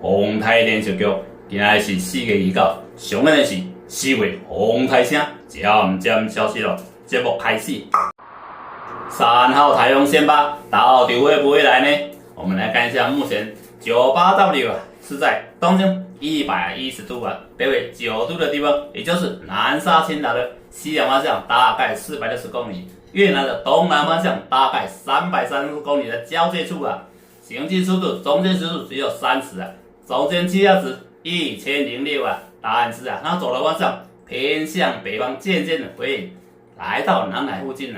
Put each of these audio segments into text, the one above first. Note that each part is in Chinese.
风台连续剧，今仔是4月29日，上映的是4月风台声渐渐消失了。节目开始，3号台风先发到底会不会来呢？我们来看一下，目前 98W 是在东经110度北纬9度的地方，也就是南沙群岛的西南方向大概460公里，越南的东南方向大概330公里的交界处行进速度中间时速只有30中间气压值1006答案是它走的方向偏向北方，渐渐的会来到南海附近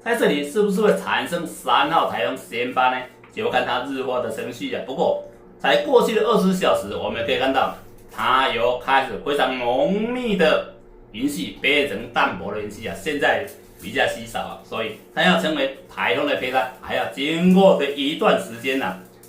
在这里是不是会产生3号台风先发呢？就看它日落的程序不过在过去的20小时，我们可以看到它由开始非常浓密的云系变成淡薄的云系现在比较稀少所以它要成为台风的胚胎还要经过的一段时间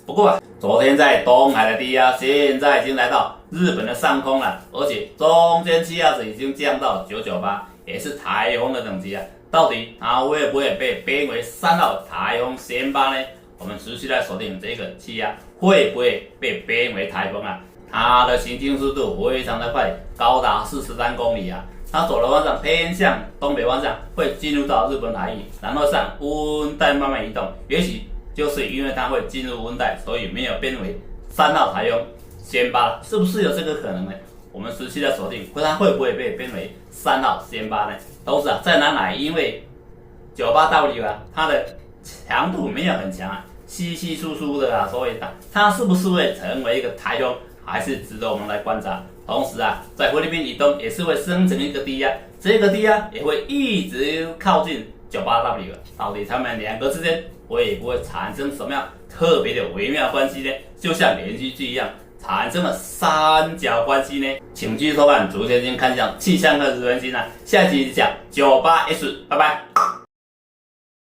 不过昨天在东海的低压现在已经来到日本的上空了，而且中间气压值已经降到998，也是台风的等级到底它会不会被编为3号台风先发呢？我们持续来锁定这个气压会不会被编为台风它的行进速度非常的快，高达43公里它走的方向偏向东北方向，会进入到日本海域，然后向温带慢慢移动。也许就是因为它会进入温带，所以没有编为3号台风先发，是不是有这个可能呢？我们持续的锁定，它会不会被编为3号先发呢？都是在南海，因为98W它的强度没有很强稀稀疏疏的所以它是不是会成为一个台风，还是值得我们来观察。同时在菲律宾以东也是会生成一个低压，这个低压也会一直靠近98W，到底它们两个之间会不会产生什么样特别的微妙关系呢？就像连续剧一样，产生了三角关系呢？请继续收看竹先生看向气象和日文星下集讲98S，拜拜。